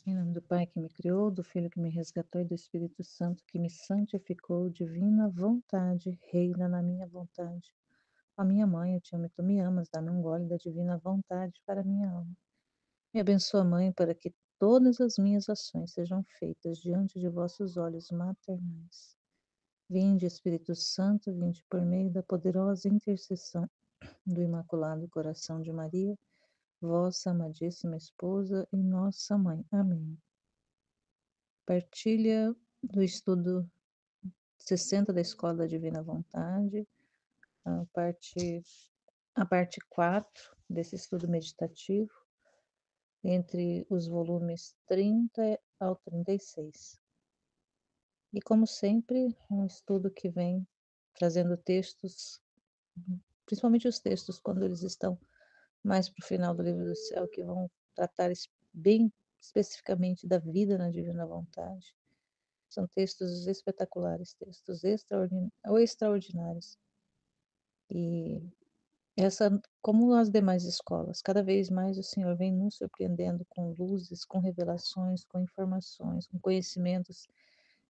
Em nome do Pai que me criou, do Filho que me resgatou e do Espírito Santo que me santificou, divina vontade, reina na minha vontade. A minha mãe, eu te amo e tu me amas, dá-me um gole da divina vontade para a minha alma. Me abençoa, Mãe, para que todas as minhas ações sejam feitas diante de vossos olhos maternais. Vinde, Espírito Santo, vinde por meio da poderosa intercessão do Imaculado Coração de Maria, vossa amadíssima esposa e nossa mãe. Amém. Partilha do estudo 60 da Escola da Divina Vontade, a parte, a parte 4 desse estudo meditativo, entre os volumes 30 ao 36. E como sempre, é um estudo que vem trazendo textos, principalmente os textos quando eles estão mais para o final do Livro do Céu, que vão tratar bem especificamente da vida na Divina Vontade. São textos espetaculares, textos extraordinários. E essa, como as demais escolas, cada vez mais o Senhor vem nos surpreendendo com luzes, com revelações, com informações, com conhecimentos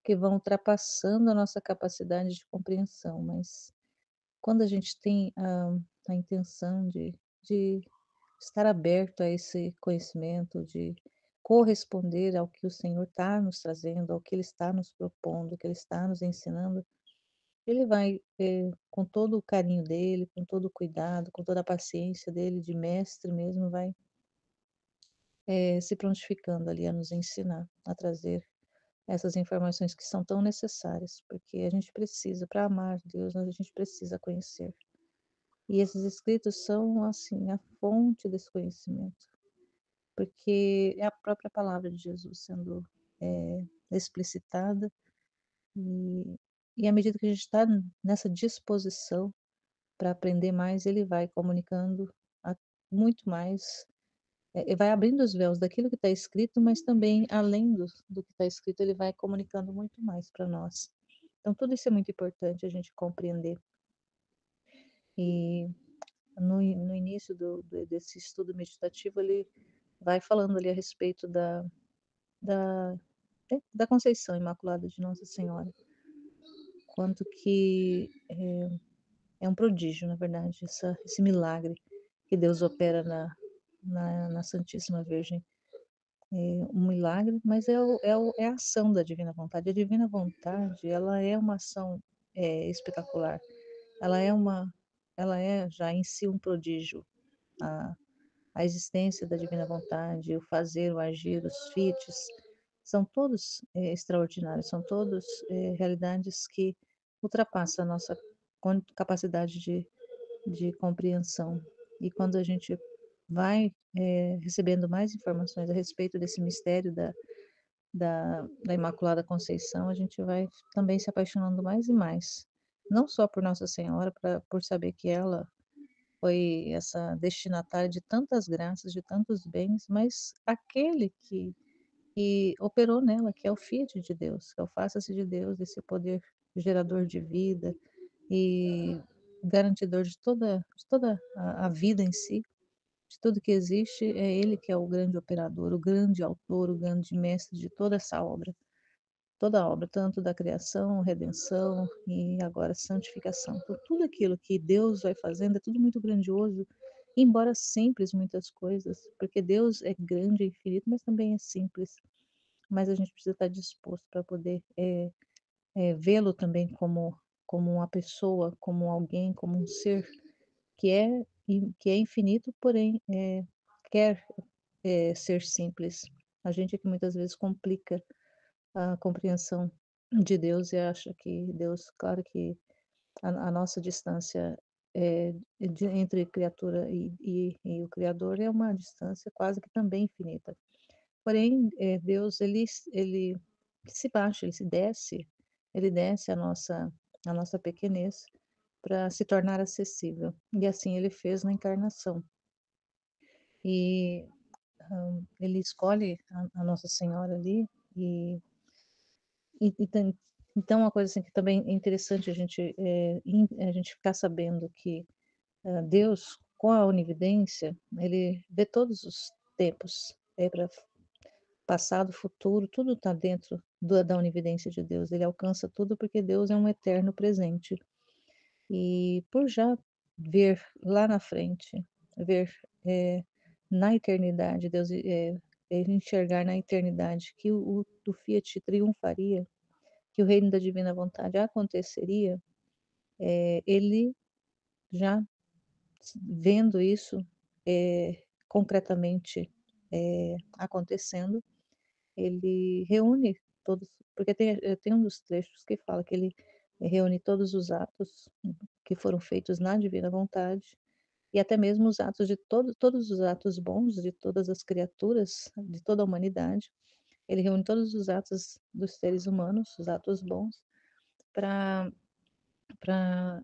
que vão ultrapassando a nossa capacidade de compreensão. Mas quando a gente tem a intenção de estar aberto a esse conhecimento, de corresponder ao que o Senhor está nos trazendo, ao que Ele está nos propondo, ao que Ele está nos ensinando, Ele vai, com todo o carinho dele, com todo o cuidado, com toda a paciência dele, de mestre mesmo, vai, se prontificando ali a nos ensinar, a trazer essas informações que são tão necessárias, porque a gente precisa, para amar Deus, a gente precisa conhecer. E esses escritos são, assim, a fonte desse conhecimento, porque é a própria palavra de Jesus sendo explicitada, e, e à medida que a gente está nessa disposição para aprender mais, ele vai comunicando muito mais, vai abrindo os véus daquilo que está escrito, mas também além do que está escrito, ele vai comunicando muito mais para nós. Então, tudo isso é muito importante a gente compreender. E no início desse estudo meditativo, ele vai falando ali a respeito da, da Conceição Imaculada de Nossa Senhora, quanto que é um prodígio, na verdade, esse milagre que Deus opera na Santíssima Virgem. É um milagre, mas é a ação da Divina Vontade. A Divina Vontade, ela é uma ação espetacular. Ela é ela é já em si um prodígio. A, a existência da Divina Vontade, o fazer, o agir, os fites, são todos extraordinários, são todos realidades que ultrapassam a nossa capacidade de compreensão. E quando a gente vai recebendo mais informações a respeito desse mistério da Imaculada Conceição, a gente vai também se apaixonando mais e mais. Não só por Nossa Senhora, por saber que ela foi essa destinatária de tantas graças, de tantos bens, mas aquele que operou nela, que é o Fiat de Deus, que é o Faça-se de Deus, esse poder gerador de vida e garantidor de toda a vida em si, de tudo que existe, é Ele que é o grande operador, o grande autor, o grande mestre de toda essa obra. Toda a obra, tanto da criação, redenção e agora santificação. Então, tudo aquilo que Deus vai fazendo é tudo muito grandioso, embora simples muitas coisas, porque Deus é grande e infinito, mas também é simples. Mas a gente precisa estar disposto para poder vê-lo também como uma pessoa, como alguém, como um ser que é infinito, porém quer ser simples. A gente é que muitas vezes complica a compreensão de Deus e acha que Deus, claro que a nossa distância entre criatura e o Criador é uma distância quase que também infinita. Porém, Deus, ele se baixa, ele desce a nossa pequenez para se tornar acessível. E assim ele fez na encarnação. E ele escolhe a Nossa Senhora ali e, e então uma coisa assim que também é interessante a gente ficar sabendo que Deus, com a onividência, ele vê todos os tempos. passado, futuro, tudo está dentro da onividência de Deus. Ele alcança tudo porque Deus é um eterno presente. E por já ver lá na frente, ver, na eternidade, Deus, enxergar na eternidade que o Fiat triunfaria, que o reino da divina vontade aconteceria, ele já vendo isso, concretamente, acontecendo, ele reúne todos, porque tem um dos trechos que fala que ele reúne todos os atos que foram feitos na divina vontade, e até mesmo os atos de todos os atos bons de todas as criaturas, de toda a humanidade. Ele reúne todos os atos dos seres humanos, os atos bons, para para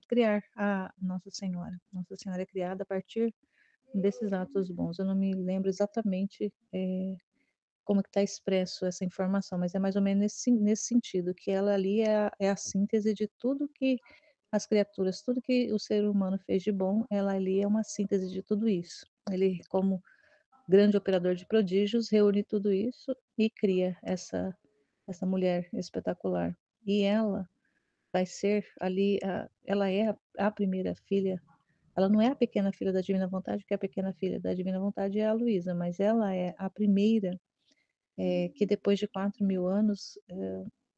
criar a Nossa Senhora. Nossa Senhora é criada a partir desses atos bons. Eu não me lembro exatamente como que está expresso essa informação, mas é mais ou menos nesse sentido, que ela ali é a síntese de tudo que as criaturas, tudo que o ser humano fez de bom, ela ali é uma síntese de tudo isso. Ele, como grande operador de prodígios, reúne tudo isso e cria essa mulher espetacular. E ela vai ser ali, ela é a primeira filha. Ela não é a pequena filha da Divina Vontade, porque a pequena filha da Divina Vontade é a Luísa, mas ela é a primeira que depois de 4.000 anos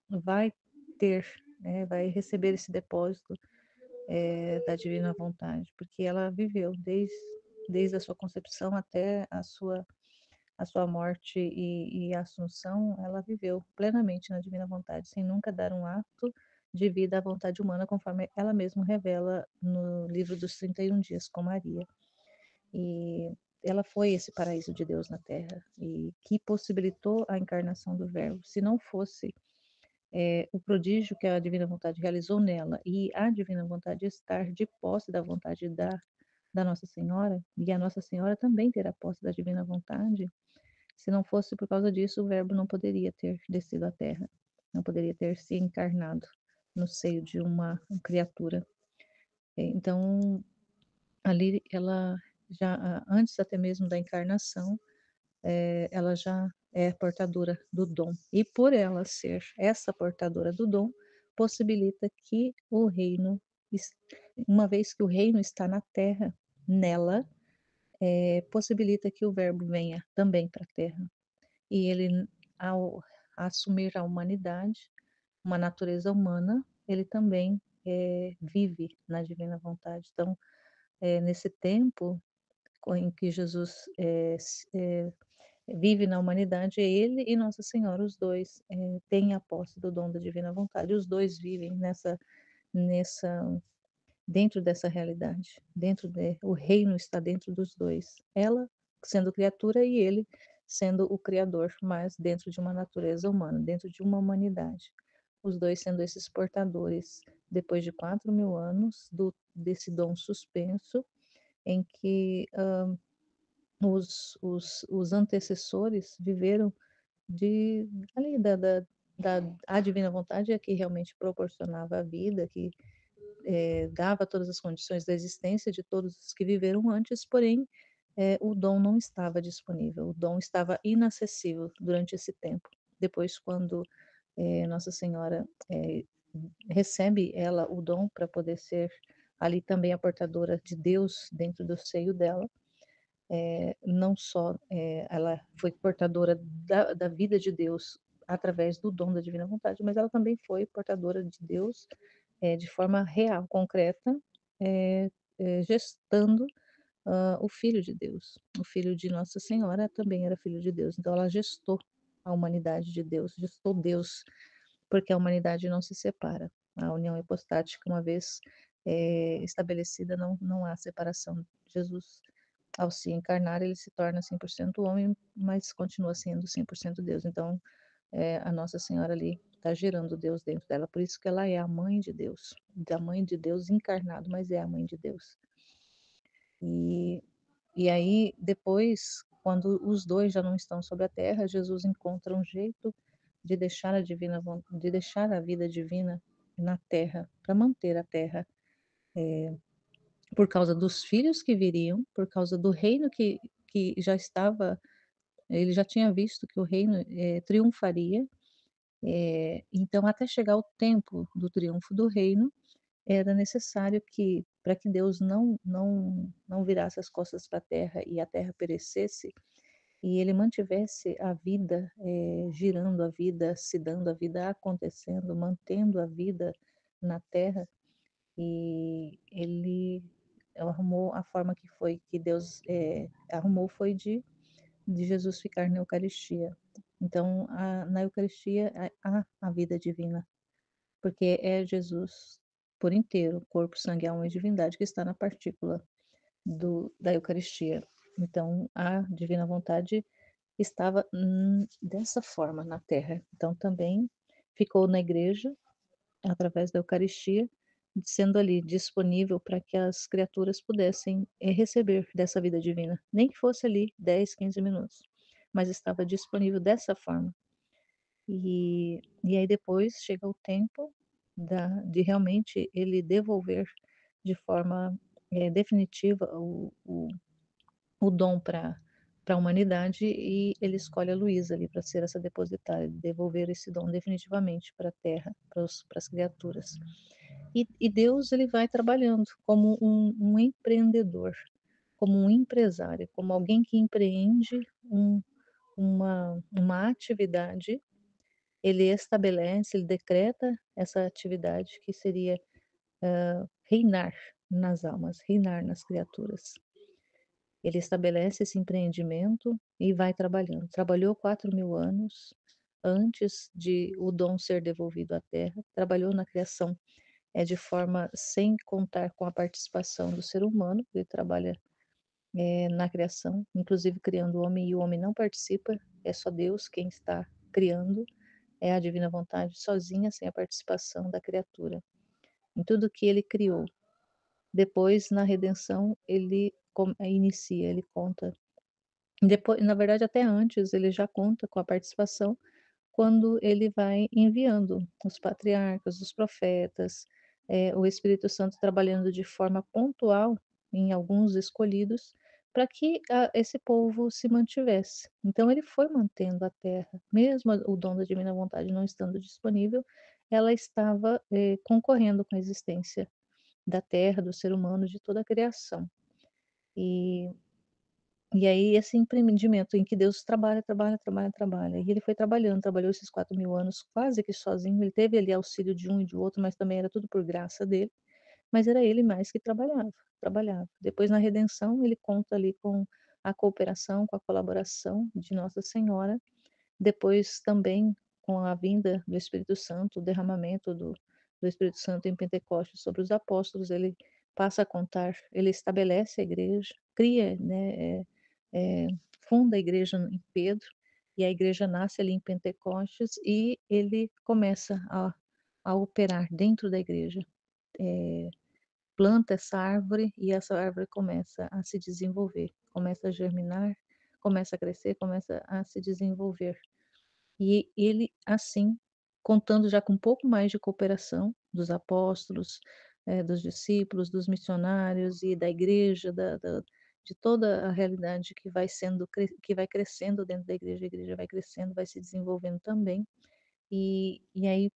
vai ter, né, vai receber esse depósito da Divina Vontade, porque ela viveu desde a sua concepção até a sua morte e assunção, ela viveu plenamente na Divina Vontade, sem nunca dar um ato de vida à vontade humana, conforme ela mesma revela no livro dos 31 dias com Maria. E ela foi esse paraíso de Deus na Terra e que possibilitou a encarnação do Verbo. Se não fosse o prodígio que a Divina Vontade realizou nela e a Divina Vontade estar de posse da vontade da Nossa Senhora, e a Nossa Senhora também ter a posse da Divina Vontade, se não fosse por causa disso, o Verbo não poderia ter descido à Terra, não poderia ter se encarnado no seio de uma criatura. Então, ali ela já, antes até mesmo da encarnação, ela já é portadora do dom. E por ela ser essa portadora do dom, possibilita que o reino, uma vez que o reino está na terra, nela, possibilita que o Verbo venha também para a terra. E ele, ao assumir a humanidade, uma natureza humana, ele também vive na divina vontade. Então, nesse tempo em que Jesus vive na humanidade, ele e Nossa Senhora, os dois, têm a posse do dom da divina vontade. Os dois vivem nessa, dentro dessa realidade. O reino está dentro dos dois. Ela sendo criatura e ele sendo o criador, mas dentro de uma natureza humana, dentro de uma humanidade. Os dois sendo esses portadores, depois de 4.000 anos, desse dom suspenso, em que os antecessores viveram ali a divina vontade é que realmente proporcionava a vida, que dava todas as condições da existência de todos os que viveram antes, porém o dom não estava disponível, o dom estava inacessível durante esse tempo. Depois, quando Nossa Senhora recebe ela o dom para poder ser ali também a portadora de Deus dentro do seio dela, não só ela foi portadora da vida de Deus através do dom da divina vontade, mas ela também foi portadora de Deus de forma real, concreta, gestando o Filho de Deus. O Filho de Nossa Senhora também era Filho de Deus, então ela gestou a humanidade de Deus, gestou Deus, porque a humanidade não se separa. A união hipostática, uma vez estabelecida, não há separação. Jesus, ao se encarnar, ele se torna 100% homem, mas continua sendo 100% Deus. Então, a Nossa Senhora ali está gerando Deus dentro dela, por isso que ela é a mãe de Deus, da mãe de Deus encarnado, mas é a mãe de Deus. E aí, depois, quando os dois já não estão sobre a terra, Jesus encontra um jeito de deixar de deixar a vida divina na terra, para manter a terra, por causa dos filhos que viriam, por causa do reino que já estava ele já tinha visto que o reino, triunfaria, então até chegar o tempo do triunfo do reino, era necessário que, para que Deus não virasse as costas para a terra e a terra perecesse, e ele mantivesse a vida, girando, a vida se dando, a vida acontecendo, mantendo a vida na terra, e ele arrumou a forma que foi que Deus, arrumou foi de Jesus ficar na Eucaristia. Então, na Eucaristia há a vida divina, porque é Jesus por inteiro, corpo, sangue, alma e divindade que está na partícula da Eucaristia. Então, a divina vontade estava, dessa forma na terra. Então, também ficou na igreja, através da Eucaristia, sendo ali disponível para que as criaturas pudessem, receber dessa vida divina, nem que fosse ali 10, 15 minutos, mas estava disponível dessa forma. E aí depois chega o tempo de realmente ele devolver de forma, definitiva o dom para a humanidade, e ele escolhe a Luísa ali para ser essa depositária, devolver esse dom definitivamente para a terra, para as criaturas. E Deus ele vai trabalhando como um empreendedor, como um empresário, como alguém que empreende uma atividade, ele estabelece, ele decreta essa atividade que seria, reinar nas almas, reinar nas criaturas. Ele estabelece esse empreendimento e vai trabalhando. Trabalhou 4.000 anos antes de o dom ser devolvido à terra, trabalhou na criação, de forma sem contar com a participação do ser humano, ele trabalha, na criação, inclusive criando o homem, e o homem não participa, é só Deus quem está criando, é a divina vontade sozinha, sem a participação da criatura, em tudo que ele criou. Depois, na redenção, ele inicia, ele conta. Depois, na verdade, até antes, ele já conta com a participação quando ele vai enviando os patriarcas, os profetas, o Espírito Santo trabalhando de forma pontual em alguns escolhidos, para que esse povo se mantivesse. Então, ele foi mantendo a terra, mesmo o dom da divina vontade não estando disponível, ela estava, concorrendo com a existência da terra, do ser humano, de toda a criação. E e aí esse empreendimento em que Deus trabalha, trabalha, trabalha, trabalha, e ele foi trabalhando, trabalhou esses 4.000 anos quase que sozinho, ele teve ali auxílio de um e de outro, mas também era tudo por graça dele, mas era ele mais que trabalhava, trabalhava. Depois na redenção ele conta ali com a cooperação, com a colaboração de Nossa Senhora, depois também com a vinda do Espírito Santo, o derramamento do Espírito Santo em Pentecostes sobre os apóstolos, ele passa a contar, ele estabelece a igreja, cria, né, funda a igreja em Pedro, e a igreja nasce ali em Pentecostes, e ele começa a operar dentro da igreja. Planta essa árvore e essa árvore começa a se desenvolver, começa a germinar, começa a crescer, começa a se desenvolver. E ele, assim, contando já com um pouco mais de cooperação dos apóstolos, dos discípulos, dos missionários e da igreja, de toda a realidade que vai sendo, que vai crescendo dentro da igreja, a igreja vai crescendo, vai se desenvolvendo também. E aí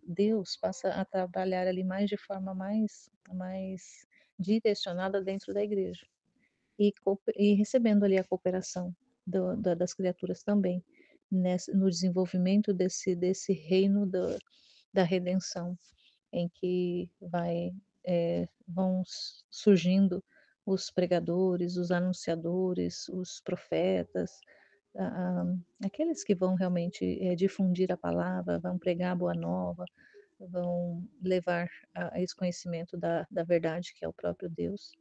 Deus passa a trabalhar ali mais de forma mais direcionada dentro da igreja e recebendo ali a cooperação das criaturas também, no desenvolvimento desse reino da redenção, em que vão surgindo os pregadores, os anunciadores, os profetas, a- a- aqueles que vão realmente difundir a palavra, vão pregar a boa nova, vão levar a esse conhecimento da verdade, que é o próprio Deus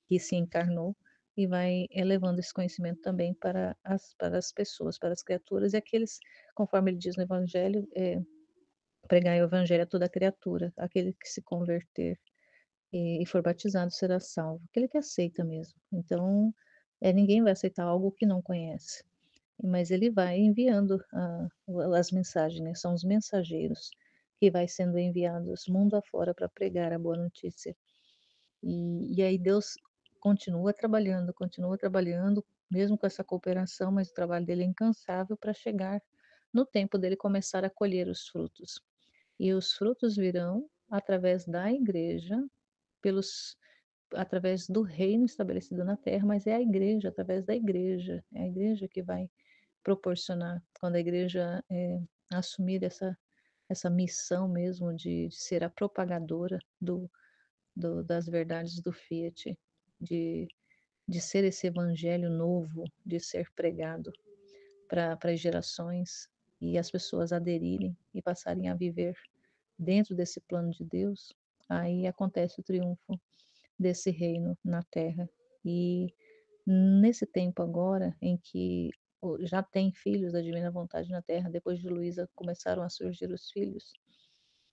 que se encarnou, e vai levando esse conhecimento também para as pessoas, para as criaturas, e aqueles, conforme ele diz no Evangelho, pregar o Evangelho a toda criatura, aquele que se converter e for batizado será salvo, aquele que aceita mesmo. Então, ninguém vai aceitar algo que não conhece, mas ele vai enviando as mensagens, né? São os mensageiros que vai sendo enviados mundo afora para pregar a boa notícia. E aí Deus continua trabalhando mesmo com essa cooperação, mas o trabalho dele é incansável para chegar no tempo dele começar a colher os frutos. E os frutos virão através da igreja, pelos através do reino estabelecido na terra, mas é a igreja, através da igreja, é a igreja que vai proporcionar, quando a igreja, assumir essa missão mesmo de ser a propagadora das verdades do Fiat, de de ser esse evangelho novo, de ser pregado para as gerações e as pessoas aderirem e passarem a viver dentro desse plano de Deus, aí acontece o triunfo desse reino na terra. E nesse tempo agora em que já tem filhos da divina vontade na terra, depois de Luísa começaram a surgir os filhos.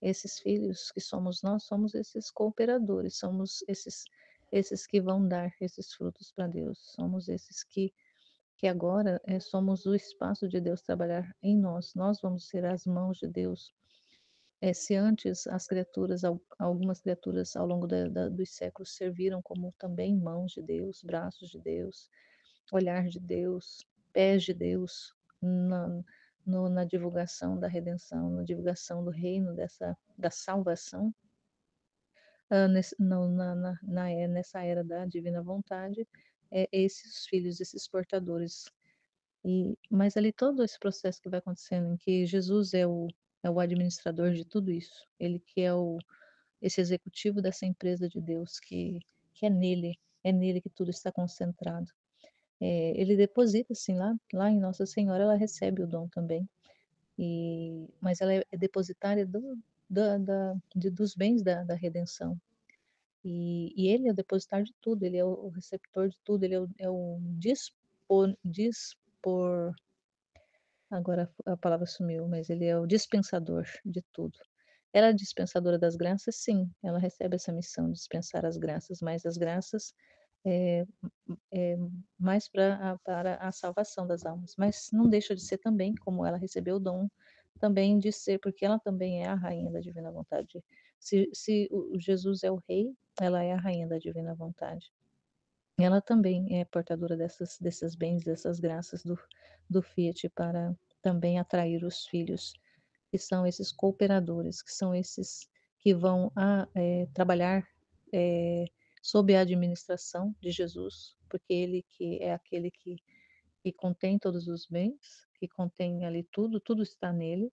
Esses filhos que somos nós, somos esses cooperadores, somos esses que vão dar esses frutos para Deus, somos esses que agora somos o espaço de Deus trabalhar em nós, nós vamos ser as mãos de Deus. Se antes as criaturas, algumas criaturas ao longo dos séculos serviram como também mãos de Deus, braços de Deus, olhar de Deus, pés de Deus na, na divulgação da redenção, na divulgação do reino da salvação, nessa era da divina vontade, esses filhos, esses portadores. Mas ali todo esse processo que vai acontecendo, em que Jesus é o administrador de tudo isso, ele que é esse executivo dessa empresa de Deus, que é nele que tudo está concentrado. Ele deposita, assim, lá em Nossa Senhora, ela recebe o dom também, mas ela é depositária dos bens da redenção. E ele é o depositário de tudo, ele é o receptor de tudo, ele é o dispor, agora a palavra sumiu, mas ele é o dispensador de tudo. Ela é dispensadora das graças, sim, ela recebe essa missão de dispensar as graças, mas as graças é, é mais para a salvação das almas. Mas não deixa de ser também, como ela recebeu o dom, também de ser, porque ela também é a rainha da divina vontade. Se o Jesus é o rei, ela é a rainha da divina vontade. Ela também é portadora desses bens, dessas graças do Fiat para também atrair os filhos, que são esses cooperadores, que são esses que vão trabalhar sob a administração de Jesus, porque ele que é aquele que contém todos os bens, que contém ali tudo, tudo está nele,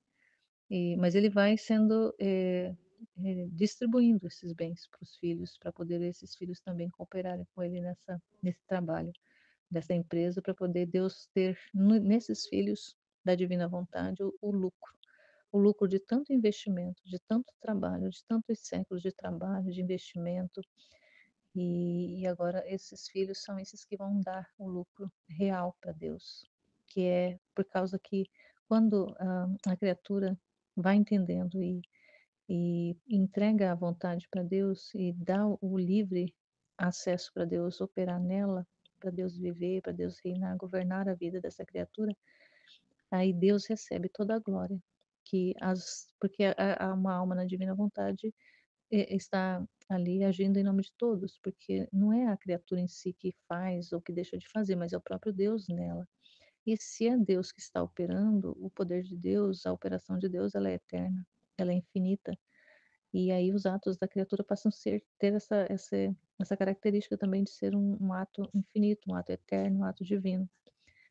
mas ele vai sendo distribuindo esses bens para os filhos, para poder esses filhos também cooperarem com ele nesse trabalho dessa empresa, para poder Deus ter nesses filhos da divina vontade o lucro de tanto investimento, de tanto trabalho, de tantos séculos de trabalho, de investimento. E agora esses filhos são esses que vão dar o lucro real para Deus, que é por causa que quando a criatura vai entendendo e entrega a vontade para Deus e dá o livre acesso para Deus operar nela, para Deus viver, para Deus reinar, governar a vida dessa criatura, aí Deus recebe toda a glória, porque uma alma na divina vontade está ali agindo em nome de todos, porque não é a criatura em si que faz ou que deixa de fazer, mas é o próprio Deus nela. E se é Deus que está operando, o poder de Deus, a operação de Deus, ela é eterna, ela é infinita. E aí os atos da criatura passam a ter essa característica também de ser um ato infinito, um ato eterno, um ato divino,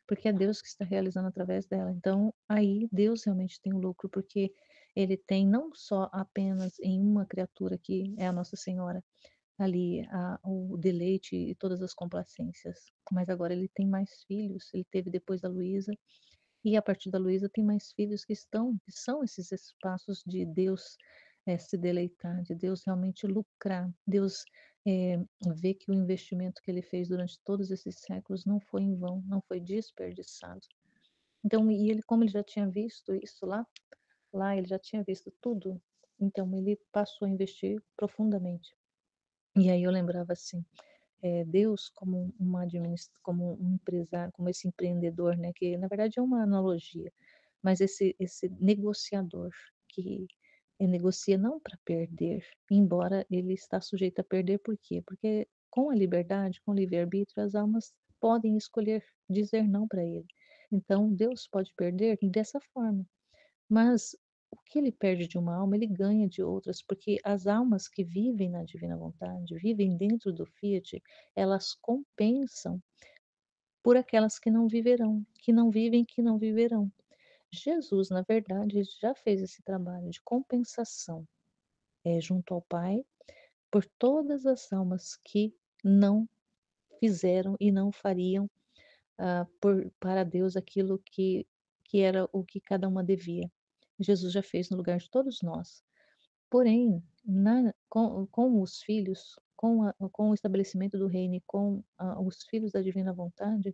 porque é Deus que está realizando através dela. Então, aí Deus realmente tem o lucro, porque ele tem não só apenas em uma criatura que é a Nossa Senhora, ali o deleite e todas as complacências, mas agora ele tem mais filhos, ele teve depois da Luísa, e a partir da Luísa tem mais filhos que são esses espaços de Deus se deleitar, de Deus realmente lucrar, Deus ver que o investimento que ele fez durante todos esses séculos não foi em vão, não foi desperdiçado. Então, e ele, como ele já tinha visto isso lá ele já tinha visto tudo, então ele passou a investir profundamente. E aí eu lembrava assim, Deus como como um empresário, como esse empreendedor, né, que na verdade é uma analogia, mas esse negociador que negocia não para perder, embora ele está sujeito a perder, por quê? Porque com a liberdade, com o livre-arbítrio, as almas podem escolher dizer não para ele. Então Deus pode perder dessa forma, mas o que ele perde de uma alma, ele ganha de outras, porque as almas que vivem na divina vontade, vivem dentro do Fiat, elas compensam por aquelas que não viverão, que não vivem, que não viverão. Jesus, na verdade, já fez esse trabalho de compensação, junto ao Pai, por todas as almas que não fizeram e não fariam, para Deus aquilo que era o que cada uma devia. Jesus já fez no lugar de todos nós. Porém, com os filhos, com o estabelecimento do reino e com os filhos da divina vontade,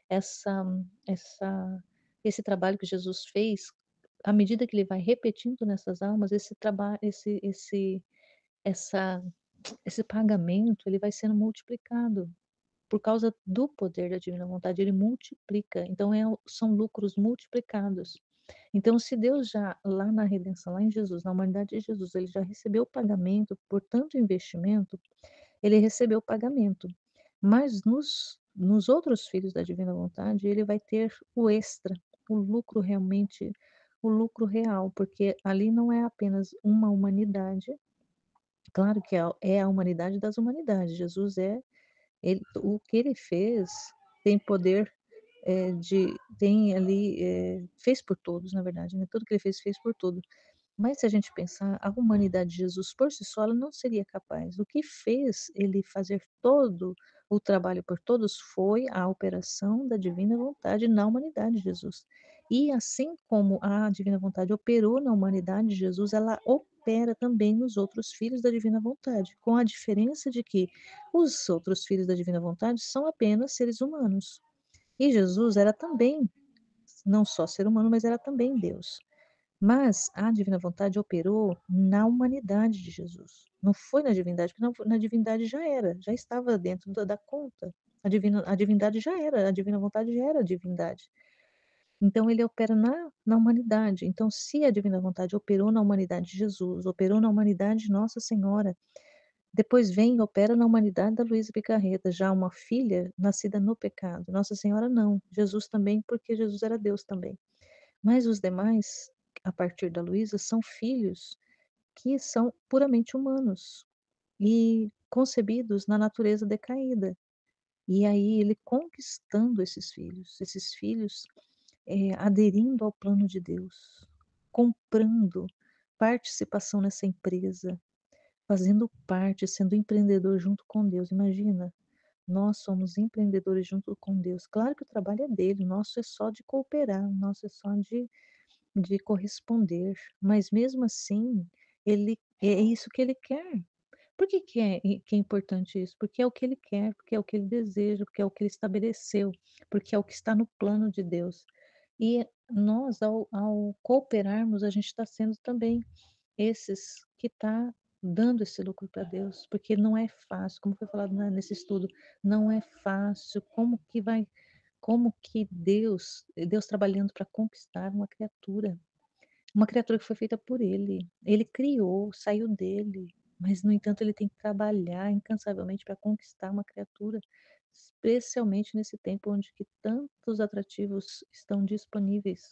essa, essa, esse trabalho que Jesus fez, à medida que ele vai repetindo nessas almas, esse trabalho, essa, esse pagamento, ele vai sendo multiplicado por causa do poder da divina vontade, ele multiplica. Então, são lucros multiplicados. Então, se Deus já, lá na redenção, lá em Jesus, na humanidade de Jesus, ele já recebeu o pagamento por tanto investimento, ele recebeu o pagamento. Mas nos outros filhos da divina vontade, ele vai ter o extra, o lucro realmente, o lucro real, porque ali não é apenas uma humanidade, claro que é a humanidade das humanidades. Jesus o que ele fez tem poder, tem ali, fez por todos, na verdade, né? Tudo que ele fez, fez por todos. Mas se a gente pensar, a humanidade de Jesus por si só, ela não seria capaz. O que fez ele fazer todo o trabalho por todos foi a operação da divina vontade na humanidade de Jesus. E assim como a divina vontade operou na humanidade de Jesus, ela opera também nos outros filhos da divina vontade, com a diferença de que os outros filhos da divina vontade são apenas seres humanos. E Jesus era também, não só ser humano, mas era também Deus. Mas a divina vontade operou na humanidade de Jesus. Não foi na divindade, porque na divindade já era, já estava dentro da conta. A divindade já era, a divina vontade já era a divindade. Então ele opera na humanidade. Então, se a divina vontade operou na humanidade de Jesus, operou na humanidade de Nossa Senhora, depois vem e opera na humanidade da Luísa Picarreta, já uma filha nascida no pecado. Nossa Senhora não. Jesus também, porque Jesus era Deus também. Mas os demais, a partir da Luísa, são filhos que são puramente humanos e concebidos na natureza decaída. E aí ele conquistando esses filhos, aderindo ao plano de Deus, comprando participação nessa empresa, fazendo parte, sendo empreendedor junto com Deus. Imagina, nós somos empreendedores junto com Deus. Claro que o trabalho é dele, o nosso é só de cooperar, o nosso é só de corresponder, mas mesmo assim, ele é isso que ele quer. Por que é importante isso? Porque é o que ele quer, porque é o que ele deseja, porque é o que ele estabeleceu, porque é o que está no plano de Deus. E nós, ao cooperarmos, a gente está sendo também esses que está dando esse lucro para Deus, porque não é fácil, como foi falado nesse estudo, não é fácil, como que Deus trabalhando para conquistar uma criatura que foi feita por ele criou, saiu dele, mas no entanto ele tem que trabalhar incansavelmente para conquistar uma criatura, especialmente nesse tempo onde que tantos atrativos estão disponíveis.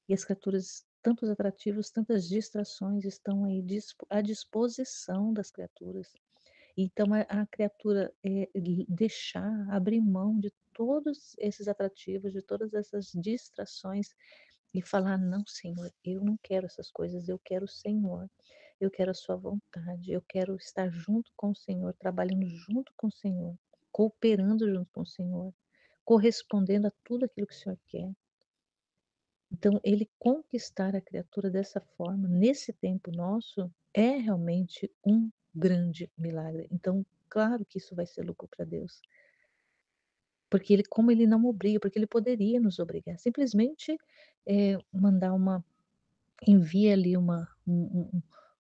E as criaturas, tantos atrativos, tantas distrações estão aí à disposição das criaturas. Então a criatura deixar, abrir mão de todos esses atrativos, de todas essas distrações e falar: não, Senhor, eu não quero essas coisas, eu quero o Senhor, eu quero a Sua vontade, eu quero estar junto com o Senhor, trabalhando junto com o Senhor, cooperando junto com o Senhor, correspondendo a tudo aquilo que o Senhor quer. Então, ele conquistar a criatura dessa forma, nesse tempo nosso, é realmente um grande milagre. Então, claro que isso vai ser lucro para Deus. Porque ele, como ele não obriga, porque ele poderia nos obrigar, simplesmente mandar envia ali um,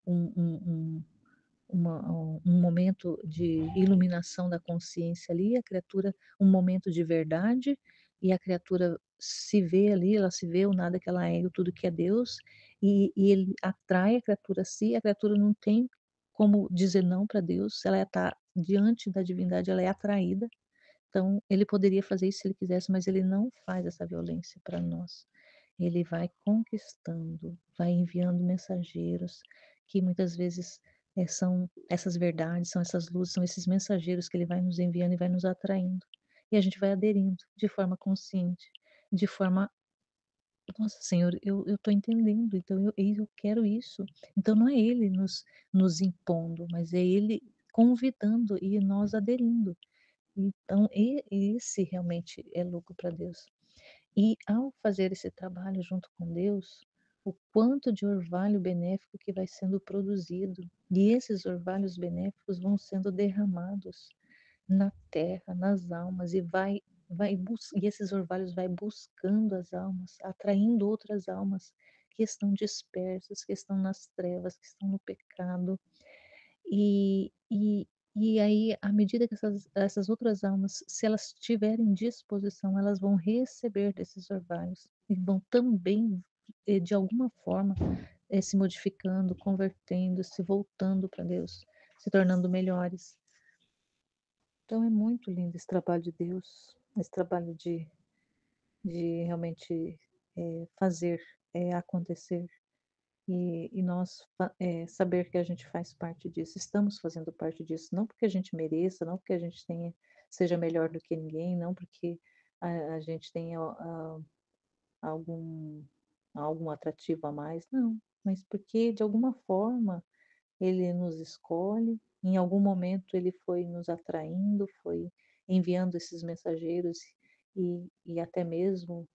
um momento de iluminação da consciência ali, a criatura, um momento de verdade, e a criatura se vê ali, ela se vê o nada que ela é, o tudo que é Deus, e ele atrai a criatura a si, a criatura não tem como dizer não para Deus, ela está diante da divindade, ela é atraída, Então, ele poderia fazer isso se ele quisesse, mas ele não faz essa violência para nós. Ele vai conquistando, vai enviando mensageiros que muitas vezes, são essas verdades, são essas luzes, são esses mensageiros que ele vai nos enviando e vai nos atraindo. E a gente vai aderindo de forma consciente, de forma: "Nossa, Senhor, eu estou entendendo, então eu quero isso". Então não é ele nos impondo, mas é ele convidando e nós aderindo. Então esse realmente é lucro para Deus. E ao fazer esse trabalho junto com Deus, o quanto de orvalho benéfico que vai sendo produzido, e esses orvalhos benéficos vão sendo derramados na terra, nas almas, e e esses orvalhos vai buscando as almas, atraindo outras almas que estão dispersas, que estão nas trevas, que estão no pecado. E e e aí, à medida que essas outras almas, se elas tiverem disposição, elas vão receber desses orvalhos e vão também, de alguma forma, se modificando, convertendo, se voltando para Deus, se tornando melhores. Então é muito lindo esse trabalho de Deus, esse trabalho de realmente, fazer, acontecer. E nós saber que a gente faz parte disso, estamos fazendo parte disso, não porque a gente mereça, não porque a gente seja melhor do que ninguém, não porque a gente tenha algum algum atrativo a mais, não, mas porque de alguma forma ele nos escolhe, em algum momento ele foi nos atraindo, foi enviando esses mensageiros e até mesmo,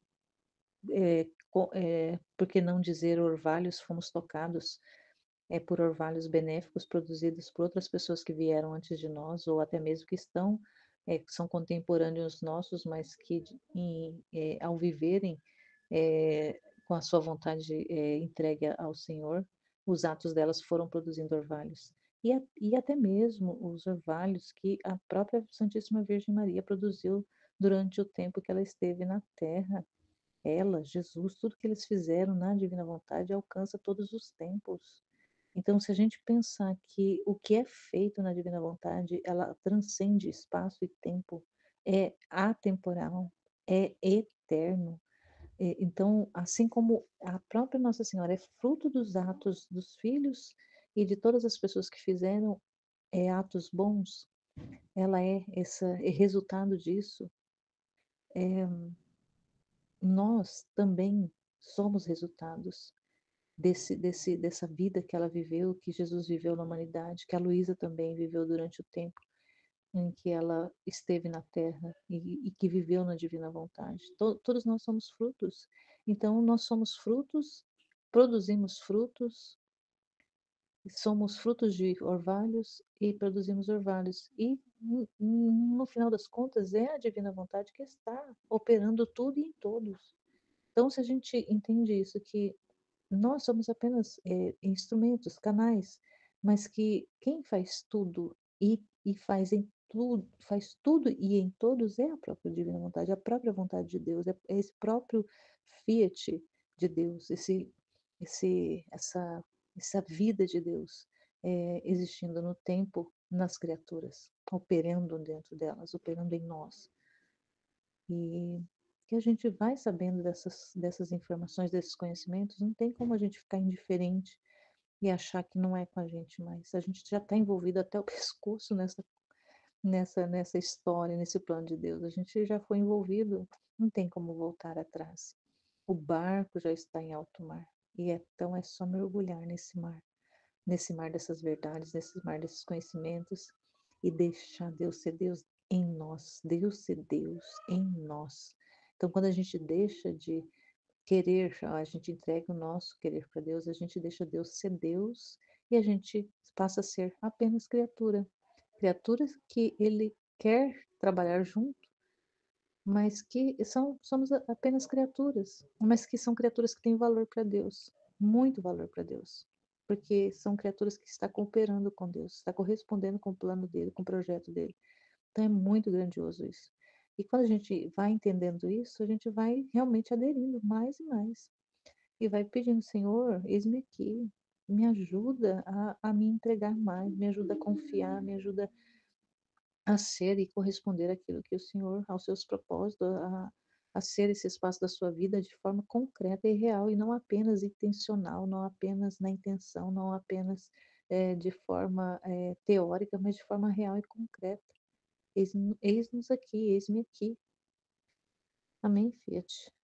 por que não dizer orvalhos, fomos tocados por orvalhos benéficos produzidos por outras pessoas que vieram antes de nós, ou até mesmo que que são contemporâneos nossos, mas que ao viverem com a sua vontade entregue ao Senhor, os atos delas foram produzindo orvalhos. E até mesmo os orvalhos que a própria Santíssima Virgem Maria produziu durante o tempo que ela esteve na terra. Ela, Jesus, tudo que eles fizeram na divina vontade alcança todos os tempos. Então, se a gente pensar que o que é feito na divina vontade, ela transcende espaço e tempo, é atemporal, é eterno. Então, assim como a própria Nossa Senhora é fruto dos atos dos filhos e de todas as pessoas que fizeram atos bons, ela é resultado disso. Nós também somos resultados dessa vida que ela viveu, que Jesus viveu na humanidade, que a Luísa também viveu durante o tempo em que ela esteve na Terra e que viveu na divina vontade. Todos nós somos frutos. Então, nós somos frutos, produzimos frutos, somos frutos de orvalhos e produzimos orvalhos. E, no final das contas, é a divina vontade que está operando tudo e em todos. Então, se a gente entende isso, que nós somos apenas instrumentos, canais, mas que quem faz tudo e faz tudo e em todos é a própria divina vontade, a própria vontade de Deus, é esse próprio fiat de Deus, essa, essa vida de Deus existindo no tempo, nas criaturas, operando dentro delas, operando em nós. E que a gente vai sabendo dessas informações, desses conhecimentos, não tem como a gente ficar indiferente e achar que não é com a gente mais. A gente já está envolvido até o pescoço nessa história, nesse plano de Deus. A gente já foi envolvido, não tem como voltar atrás. O barco já está em alto mar. Então é só mergulhar nesse mar dessas verdades, nesse mar desses conhecimentos e deixar Deus ser Deus em nós, Deus ser Deus em nós. Então, quando a gente deixa de querer, a gente entrega o nosso querer para Deus, a gente deixa Deus ser Deus e a gente passa a ser apenas criatura. Criaturas que Ele quer trabalhar junto, mas que somos apenas criaturas, mas que são criaturas que têm valor para Deus, muito valor para Deus, porque são criaturas que estão cooperando com Deus, está correspondendo com o plano dele, com o projeto dele. Então é muito grandioso isso. E quando a gente vai entendendo isso, a gente vai realmente aderindo mais e mais. E vai pedindo, Senhor, eis-me aqui, me ajuda a me entregar mais, me ajuda a confiar, me ajuda a ser e corresponder àquilo que o Senhor aos seus propósitos, a ser esse espaço da sua vida de forma concreta e real, e não apenas intencional, não apenas na intenção, não apenas, de forma, teórica, mas de forma real e concreta. Eis-nos aqui, eis-me aqui. Amém, Fiat.